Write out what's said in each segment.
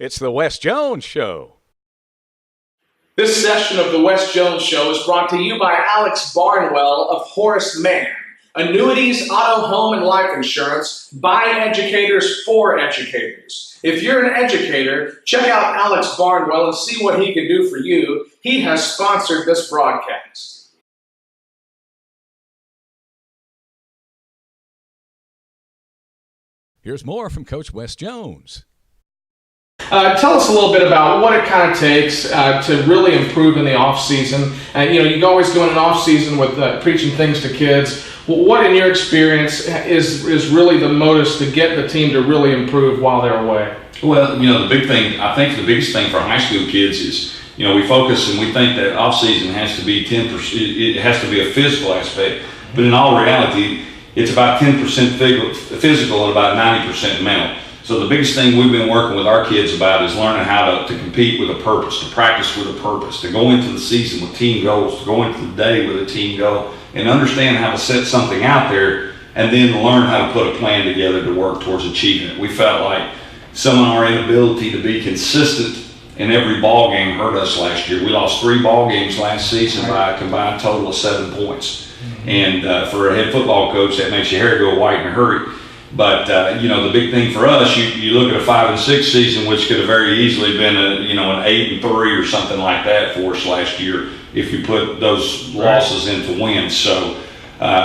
It's the Wes Jones Show. This session of the Wes Jones Show is brought to you by Alex Barnwell of Horace Mann. Annuities, auto, home, and life insurance by educators for educators. If you're an educator, check out Alex Barnwell and see what he can do for you. He has sponsored this broadcast. Here's more from Coach Wes Jones. Tell us a little bit about what it kind of takes to really improve in the off-season. You always go in an off-season with preaching things to kids. What, in your experience, is really the motive to get the team to really improve while they're away? Well, the big thing, I think the biggest thing for high school kids is, we focus and we think that off-season has to be 10%, it has to be a physical aspect, but in all reality, it's about 10% physical and about 90% mental. So the biggest thing we've been working with our kids about is learning how to compete with a purpose, to practice with a purpose, to go into the season with team goals, to go into the day with a team goal, and understand how to set something out there and then learn how to put a plan together to work towards achieving it. We felt like some of our inability to be consistent in every ball game hurt us last year. We lost 3 ball games last season by a combined total of 7 points. And for a head football coach, that makes your hair go white in a hurry. But, the big thing for us, you look at a 5-6 season, which could have very easily been an 8-3 or something like that for us last year if you put those losses into wins. So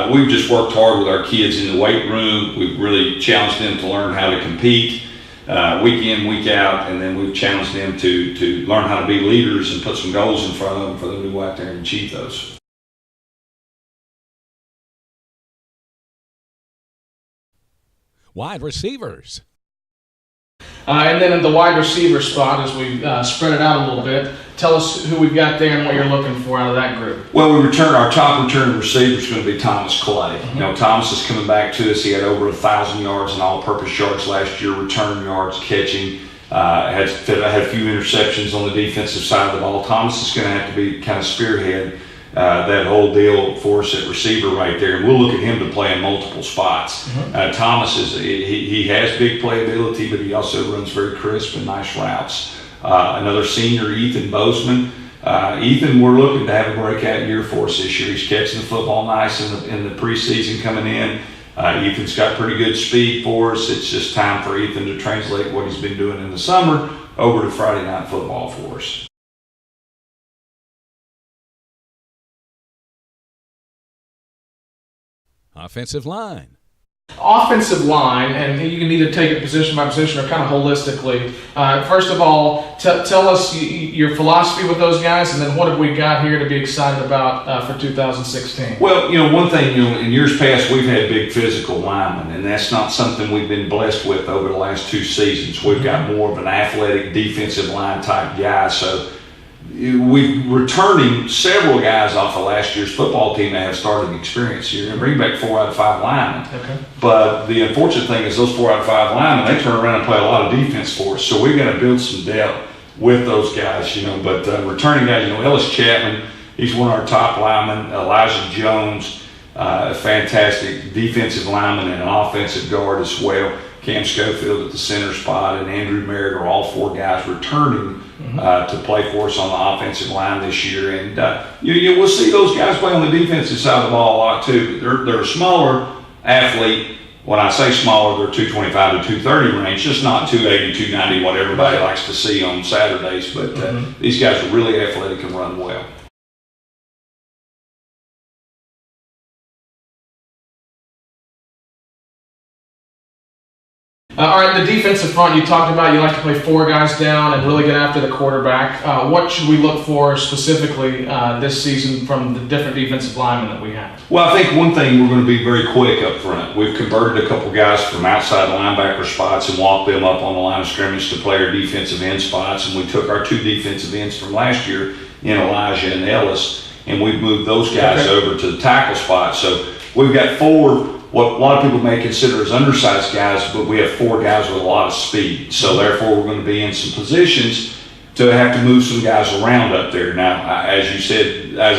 we've just worked hard with our kids in the weight room. We've really challenged them to learn how to compete week in, week out, and then we've challenged them to learn how to be leaders and put some goals in front of them for them to go out there and achieve those. Wide receivers. And then in the wide receiver spot, as we spread it out a little bit, tell us who we've got there and what you're looking for out of that group. Well, our top returning receiver is going to be Thomas Clay. Thomas is coming back to us. He had over 1,000 yards in all-purpose yards last year, return yards, catching. Had a few interceptions on the defensive side of the ball. Thomas is going to have to be kind of spearhead that whole deal for us at receiver right there, and we'll look at him to play in multiple spots. Thomas he has big playability, but he also runs very crisp and nice routes. Another senior, Ethan Bozeman. Ethan, we're looking to have a breakout year for us this year. He's catching the football nice in the preseason coming in. Ethan's got pretty good speed for us. It's just time for Ethan to translate what he's been doing in the summer over to Friday night football for us. Offensive line. Offensive line, and you can either take it position by position or kind of holistically. First of all, tell us your philosophy with those guys, and then what have we got here to be excited about for 2016? Well, one thing, in years past, we've had big physical linemen, and that's not something we've been blessed with over the last 2 seasons. We've got more of an athletic defensive line type guy, so we're returning several guys off of last year's football team that have starting experience. You're going to bring back 4 out of 5 linemen. Okay. But the unfortunate thing is those 4 out of 5 linemen, they turn around and play a lot of defense for us. So we're going to build some depth with those guys, But returning guys, Ellis Chapman, he's one of our top linemen. Elijah Jones, a fantastic defensive lineman and an offensive guard as well. Cam Schofield at the center spot and Andrew Merritt are all 4 guys returning to play for us on the offensive line this year. And we'll see those guys play on the defensive side of the ball a lot too. They're a smaller athlete. When I say smaller, they're 225 to 230 range, just not 280, 290, what everybody likes to see on Saturdays. But these guys are really athletic and run well. All right, the defensive front, you talked about you like to play 4 guys down and really get after the quarterback. What should we look for specifically this season from the different defensive linemen that we have? Well, I think one thing, we're going to be very quick up front. We've converted a couple guys from outside linebacker spots and walked them up on the line of scrimmage to play our defensive end spots, and we took our 2 defensive ends from last year in Elijah and Ellis, and we've moved those guys over to the tackle spot. So we've got 4 what a lot of people may consider as undersized guys, but we have 4 guys with a lot of speed. So therefore, we're going to be in some positions to have to move some guys around up there. Now, as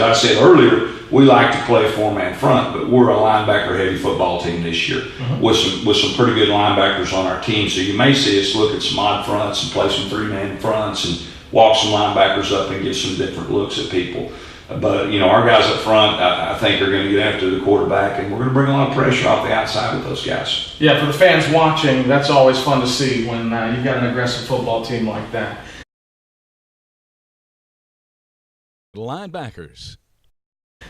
I said earlier, we like to play a four-man front, but we're a linebacker-heavy football team this year with some pretty good linebackers on our team. So you may see us look at some odd fronts and play some three-man fronts and walk some linebackers up and get some different looks at people. But, you know, our guys up front, I think, are going to get after the quarterback, and we're going to bring a lot of pressure off the outside with those guys. Yeah, for the fans watching, that's always fun to see when you've got an aggressive football team like that. Linebackers.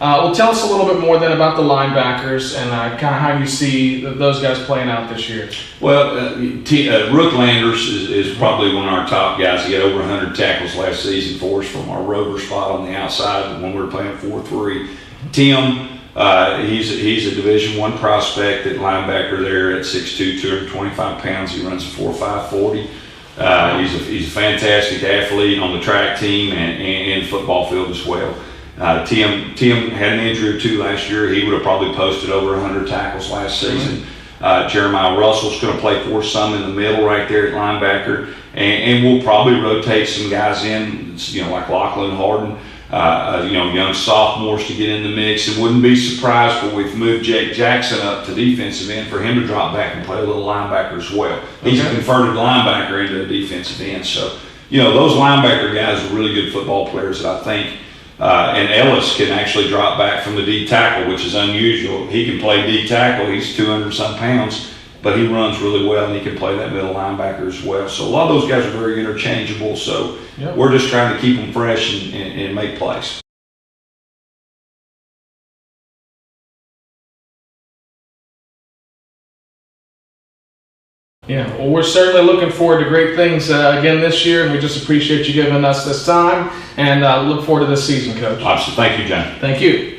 Well, tell us a little bit more then about the linebackers and kind of how you see those guys playing out this year. Well, Rook Landers is probably one of our top guys. He had over 100 tackles last season for us from our rover spot on the outside when we were playing 4-3. Tim, he's a Division I prospect at linebacker there at 6'2", 225 pounds. He runs a 4.5 40. He's a fantastic athlete on the track team and football field as well. Tim had an injury or two last year. He would have probably posted over 100 tackles last season. Jeremiah Russell's going to play for some in the middle right there at linebacker, and we'll probably rotate some guys in, you know, like Lachlan Harden, you know, young sophomores to get in the mix. And wouldn't be surprised when we've moved Jake Jackson up to defensive end for him to drop back and play a little linebacker as well. He's a converted linebacker into a defensive end. So, you know, those linebacker guys are really good football players that I think. And Ellis can actually drop back from the D tackle, which is unusual. He can play D tackle. He's 200-some pounds, but he runs really well, and he can play that middle linebacker as well. So a lot of those guys are very interchangeable. So we're just trying to keep them fresh and make plays. Yeah, well, we're certainly looking forward to great things again this year, and we just appreciate you giving us this time, and look forward to this season, Coach. Awesome. Thank you, John. Thank you.